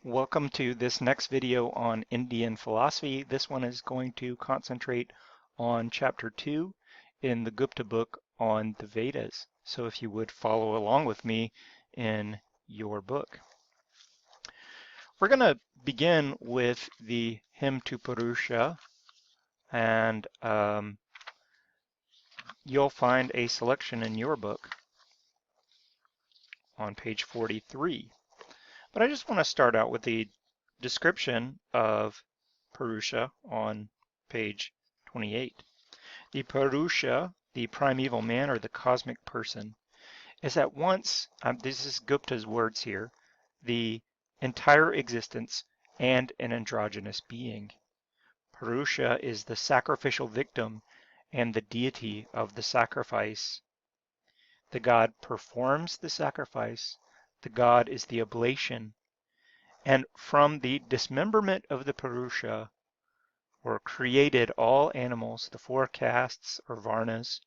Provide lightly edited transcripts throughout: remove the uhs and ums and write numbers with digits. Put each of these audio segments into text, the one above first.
Welcome to this next video on Indian philosophy. This one is going to concentrate on chapter 2 in the Gupta book on the Vedas. So if you would follow along with me in your book. We're going to begin with the hymn to Purusha, and you'll find a selection in your book on page 43. But I just want to start out with the description of Purusha on page 28. The Purusha, the primeval man or the cosmic person, is at once, this is Gupta's words here, the entire existence and an androgynous being. Purusha is the sacrificial victim and the deity of the sacrifice. The god performs the sacrifice. The god is the oblation. And from the dismemberment of the Purusha were created all animals, the four castes or varnas,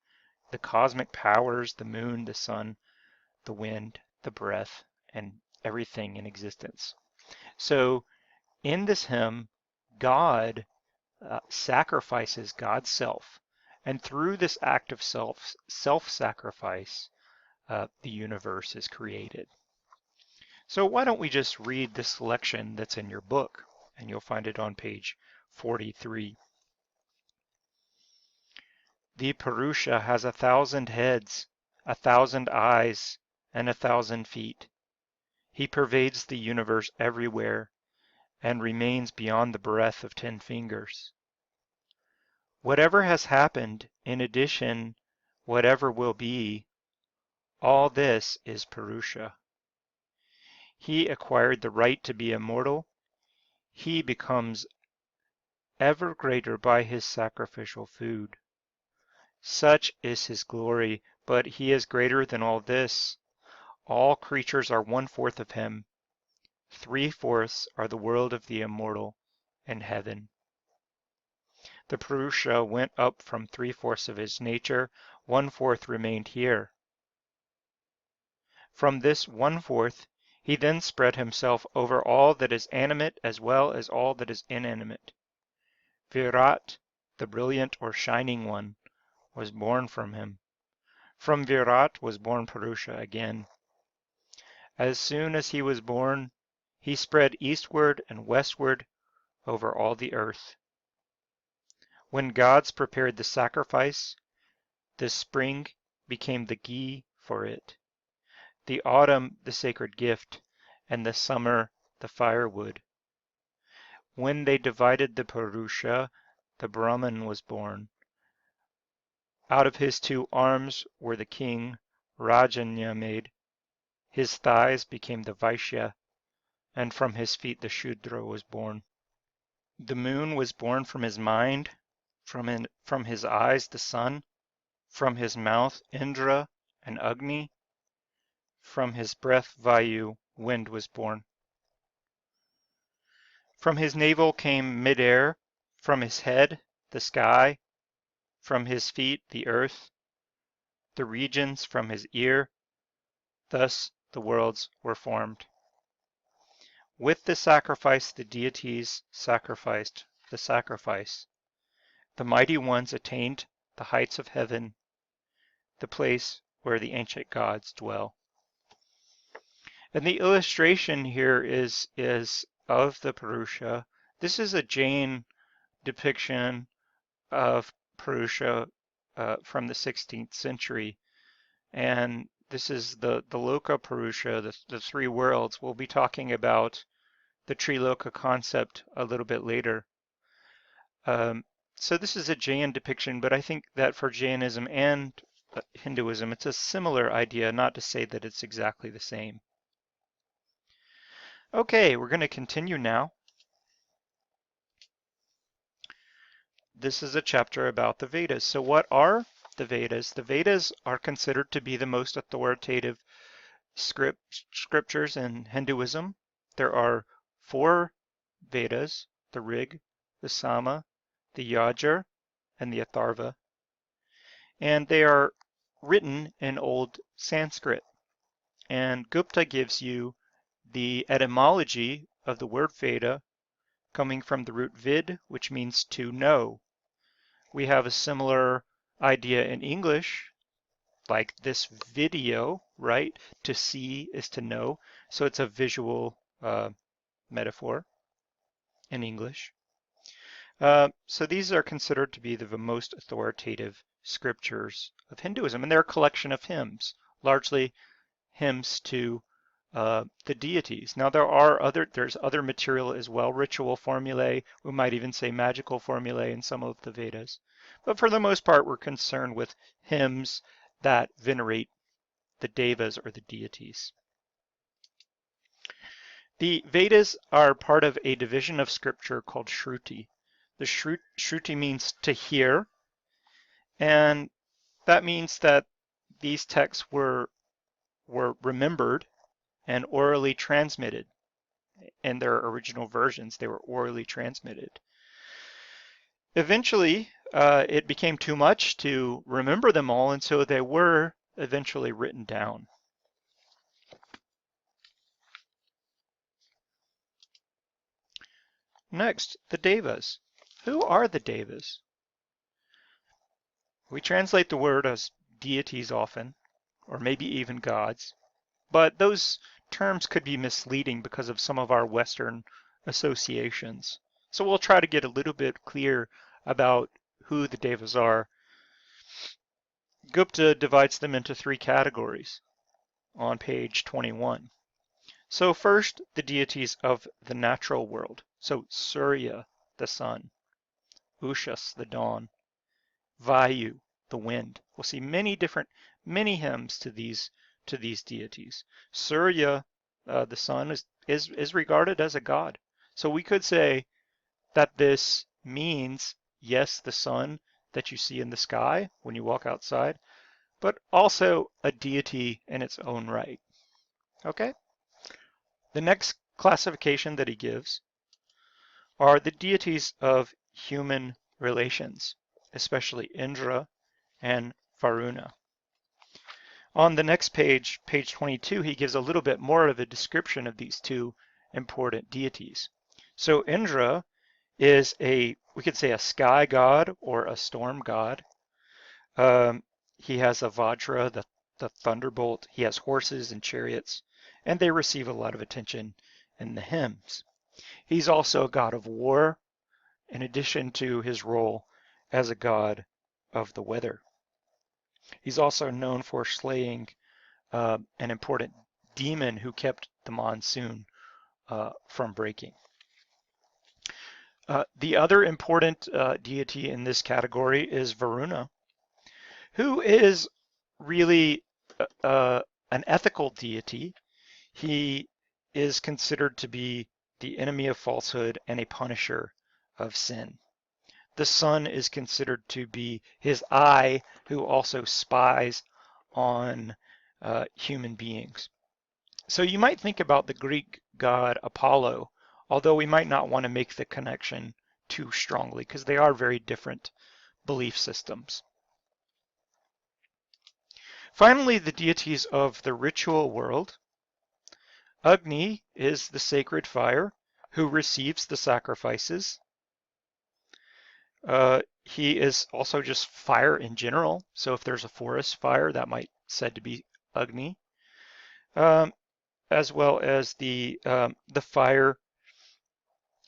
the cosmic powers, the moon, the sun, the wind, the breath, and everything in existence. So in this hymn, God sacrifices God's self. And through this act of self-sacrifice, the universe is created. So why don't we just read this selection that's in your book, and you'll find it on page 43. The Purusha has 1,000 heads, 1,000 eyes, and 1,000 feet. He pervades the universe everywhere and remains beyond the breadth of 10 fingers. Whatever has happened, in addition, whatever will be, all this is Purusha. He acquired the right to be immortal. He becomes ever greater by his sacrificial food. Such is his glory, but he is greater than all this. All creatures are 1/4 of him. 3/4 are the world of the immortal and heaven. The Purusha went up from 3/4 of his nature, 1/4 remained here. From this 1/4, he then spread himself over all that is animate as well as all that is inanimate. Virat, the brilliant or shining one, was born from him. From Virat was born Purusha again. As soon as he was born, he spread eastward and westward over all the earth. When gods prepared the sacrifice, the spring became the ghee for it, the autumn the sacred gift, and the summer the firewood. When they divided the Purusha, the Brahman was born. Out of his 2 arms were the king Rajanya made. His thighs became the Vaishya, and from his feet the Shudra was born. The moon was born from his mind, from his eyes the sun, from his mouth Indra and Agni, from his breath Vayu, wind was born. From his navel came mid-air, from his head the sky, from his feet the earth, the regions from his ear, thus the worlds were formed. With the sacrifice the deities sacrificed the sacrifice. The mighty ones attained the heights of heaven, the place where the ancient gods dwell. And the illustration here is of the Purusha. This is a Jain depiction of Purusha from the 16th century. And this is the Loka Purusha, the 3 worlds. We'll be talking about the Triloka concept a little bit later. So this is a Jain depiction, but I think that for Jainism and Hinduism, it's a similar idea, not to say that it's exactly the same. Okay, we're going to continue now. This is a chapter about the Vedas. So what are the Vedas? The Vedas are considered to be the most authoritative scriptures in Hinduism. There are 4 Vedas, the Rig, the Sama, the Yajur, and the Atharva. And they are written in Old Sanskrit. And Gupta gives you the etymology of the word Veda, coming from the root vid, which means to know. We have a similar idea in English, like this video, right? To see is to know. So it's a visual metaphor in English. So these are considered to be the most authoritative scriptures of Hinduism, and they're a collection of hymns, largely hymns to the deities. Now there's other material as well, ritual formulae, we might even say magical formulae in some of the Vedas. But for the most part, we're concerned with hymns that venerate the devas or the deities. The Vedas are part of a division of scripture called Shruti. The Shruti means to hear, and that means that these texts were remembered and orally transmitted. In their original versions, they were orally transmitted. Eventually, it became too much to remember them all, and so they were eventually written down. Next, the devas. Who are the devas? We translate the word as deities often, or maybe even gods, but those terms could be misleading because of some of our Western associations. So we'll try to get a little bit clear about who the devas are. Gupta divides them into three categories on page 21. So first, the deities of the natural world. So Surya, the sun, Ushas, the dawn, Vayu, the wind. We'll see many hymns to these deities. Surya, the sun, is regarded as a god. So we could say that this means, yes, the sun that you see in the sky when you walk outside, but also a deity in its own right. Okay? The next classification that he gives are the deities of human relations, especially Indra and Varuna. On the next page, page 22, he gives a little bit more of a description of these two important deities. So Indra is we could say a sky god or a storm god. He has a Vajra, the thunderbolt. He has horses and chariots, and they receive a lot of attention in the hymns. He's also a god of war, in addition to his role as a god of the weather. He's also known for slaying an important demon who kept the monsoon from breaking. The other important deity in this category is Varuna, who is really an ethical deity. He is considered to be the enemy of falsehood and a punisher of sin. The sun is considered to be his eye, who also spies on human beings. So you might think about the Greek god Apollo, although we might not want to make the connection too strongly because they are very different belief systems. Finally, the deities of the ritual world. Agni is the sacred fire who receives the sacrifices. He is also just fire in general. So if there's a forest fire, that might be said to be Agni, as well as the fire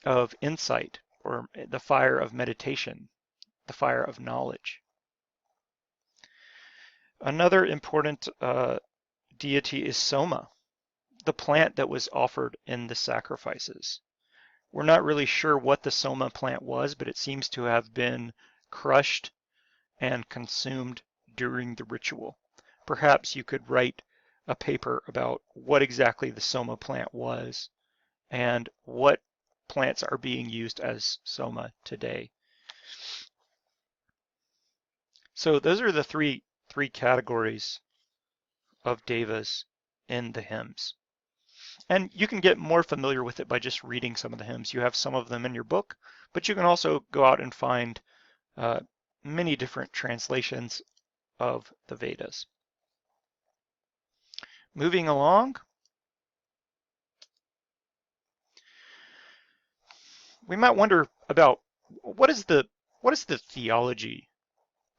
of insight, or the fire of meditation, the fire of knowledge. Another important deity is Soma, the plant that was offered in the sacrifices. We're not really sure what the Soma plant was, but it seems to have been crushed and consumed during the ritual. Perhaps you could write a paper about what exactly the Soma plant was and what plants are being used as Soma today. So those are the three categories of devas in the hymns. And you can get more familiar with it by just reading some of the hymns. You have some of them in your book, but you can also go out and find many different translations of the Vedas. Moving along, we might wonder about what is the theology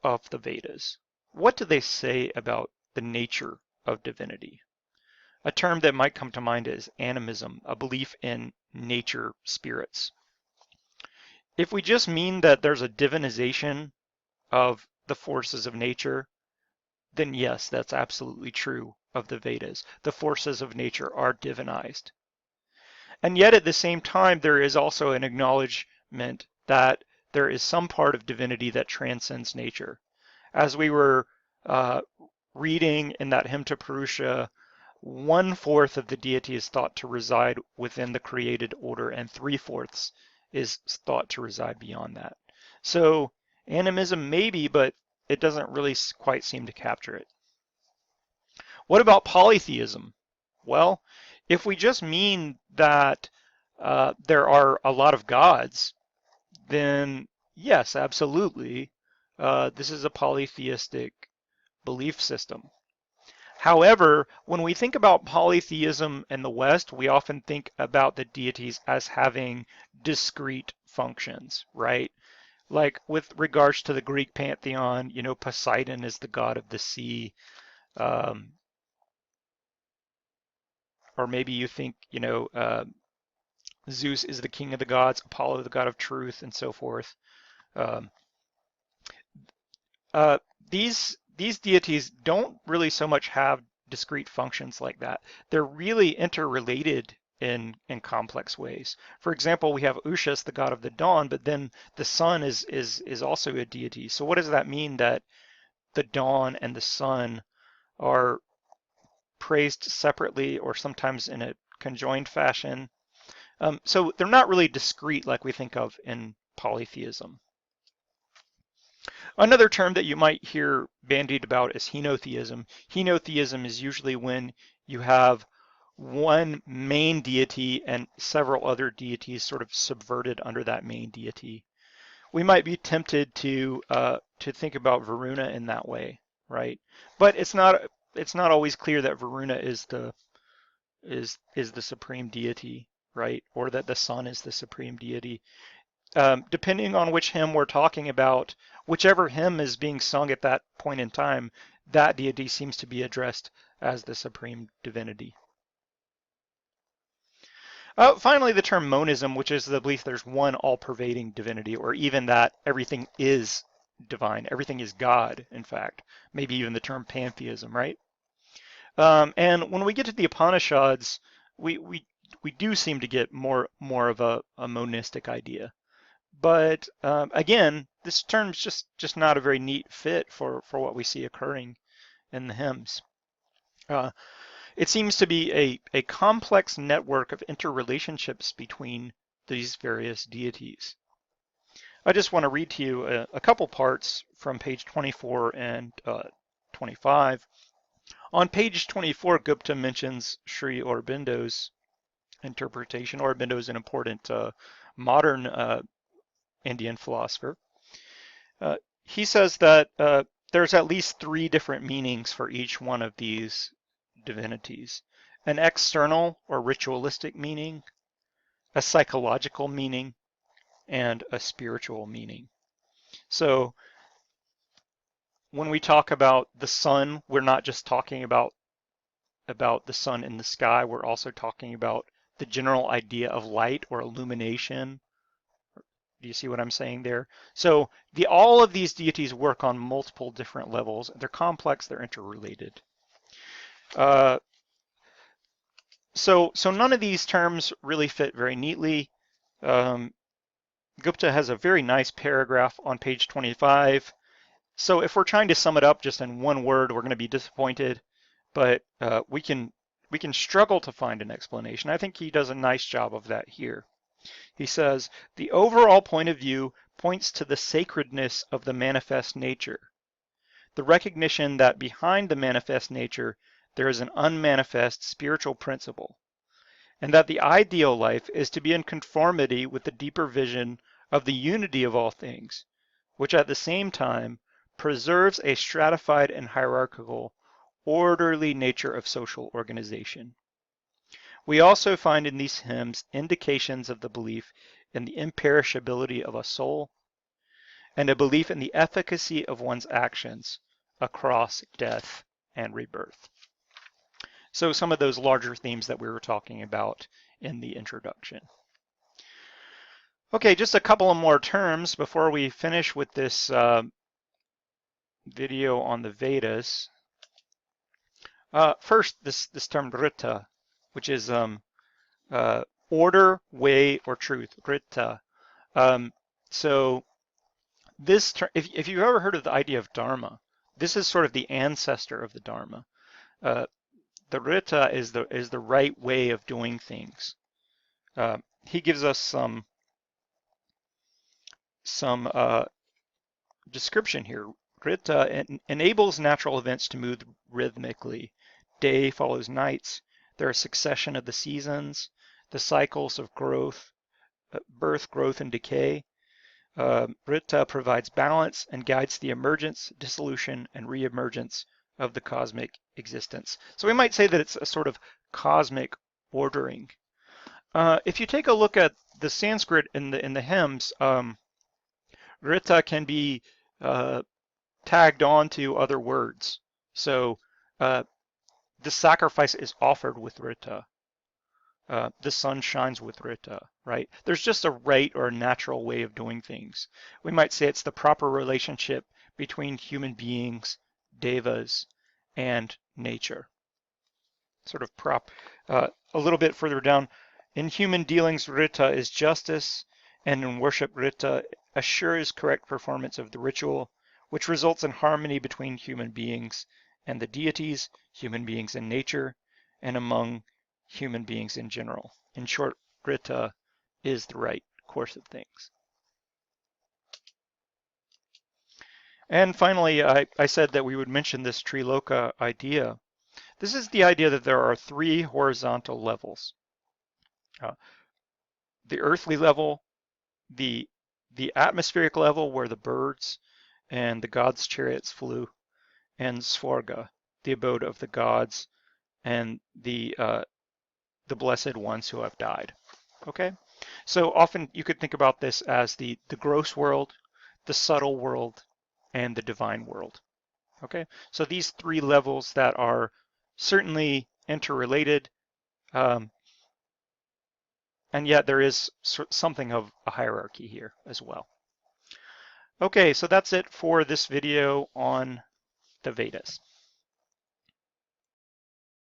of the Vedas? What do they say about the nature of divinity? A term that might come to mind is animism, a belief in nature spirits. If we just mean that there's a divinization of the forces of nature, then yes, that's absolutely true of the Vedas. The forces of nature are divinized. And yet at the same time, there is also an acknowledgement that there is some part of divinity that transcends nature. As we were uh, reading in that hymn to Purusha, 1/4 of the deity is thought to reside within the created order, and 3/4 is thought to reside beyond that. So animism maybe, but it doesn't really quite seem to capture it. What about polytheism? Well, if we just mean that there are a lot of gods, then yes, absolutely, this is a polytheistic belief system. However, when we think about polytheism in the West, we often think about the deities as having discrete functions, right? Like with regards to the Greek pantheon, Poseidon is the god of the sea. Um, or maybe you think, Zeus is the king of the gods, Apollo the god of truth, and so forth. Um, uh, these deities don't really so much have discrete functions like that. They're really interrelated in complex ways. For example, we have Ushas, the god of the dawn, but then the sun is also a deity. So what does that mean that the dawn and the sun are praised separately or sometimes in a conjoined fashion? So they're not really discrete like we think of in polytheism. Another term that you might hear bandied about is henotheism. Henotheism is usually when you have one main deity and several other deities sort of subverted under that main deity. We might be tempted to think about Varuna in that way, right? But it's not always clear that Varuna is the supreme deity, right? Or that the sun is the supreme deity. Depending on which hymn we're talking about, whichever hymn is being sung at that point in time, that deity seems to be addressed as the supreme divinity. Finally, the term monism, which is the belief there's one all-pervading divinity, or even that everything is divine, everything is God, in fact. Maybe even the term pantheism, right? And when we get to the Upanishads, we do seem to get more of a monistic idea. But again, this term's just not a very neat fit for what we see occurring in the hymns. It seems to be a complex network of interrelationships between these various deities. I just want to read to you a couple parts from page 24 and 25. On page 24, Gupta mentions Sri Aurobindo's interpretation. Aurobindo is an important modern Indian philosopher. He says that there's at least 3 different meanings for each one of these divinities: an external or ritualistic meaning, a psychological meaning, and a spiritual meaning. So when we talk about the sun, we're not just talking about the sun in the sky, we're also talking about the general idea of light or illumination. Do you see what I'm saying there? So all of these deities work on multiple different levels. They're complex, they're interrelated. So none of these terms really fit very neatly. Gupta has a very nice paragraph on page 25. So if we're trying to sum it up just in one word, we're going to be disappointed, but we can struggle to find an explanation. I think he does a nice job of that here. He says, the overall point of view points to the sacredness of the manifest nature, the recognition that behind the manifest nature there is an unmanifest spiritual principle, and that the ideal life is to be in conformity with the deeper vision of the unity of all things, which at the same time preserves a stratified and hierarchical, orderly nature of social organization. We also find in these hymns indications of the belief in the imperishability of a soul, and a belief in the efficacy of one's actions across death and rebirth. So some of those larger themes that we were talking about in the introduction. Okay, just a couple of more terms before we finish with this video on the Vedas. First, this term Rita, which is order, way, or truth, Rita. So this term, if you've ever heard of the idea of Dharma, this is sort of the ancestor of the Dharma. The Rita is the right way of doing things. He gives us some description here. Rita enables natural events to move rhythmically. Day follows nights. There are a succession of the seasons, the cycles of growth, birth, growth, and decay. Rita provides balance and guides the emergence, dissolution, and reemergence of the cosmic existence. So we might say that it's a sort of cosmic ordering. If you take a look at the Sanskrit in the hymns, Rita can be tagged on to other words. So the sacrifice is offered with Rita. The sun shines with Rita, right? There's just a right or a natural way of doing things. We might say it's the proper relationship between human beings, devas, and nature. Sort of a little bit further down, in human dealings, Rita is justice, and in worship, Rita assures correct performance of the ritual, which results in harmony between human beings and the deities, human beings and nature, and among human beings in general. In short, Rita is the right course of things. And finally, I said that we would mention this Triloka idea. This is the idea that there are three horizontal levels. The earthly level, the atmospheric level where the birds and the gods' chariots flew, and Svarga, the abode of the gods and the blessed ones who have died. Okay, so often you could think about this as the gross world, the subtle world, and the divine world. Okay, so these three levels that are certainly interrelated, and yet there is something of a hierarchy here as well. Okay, so that's it for this video on the Vedas.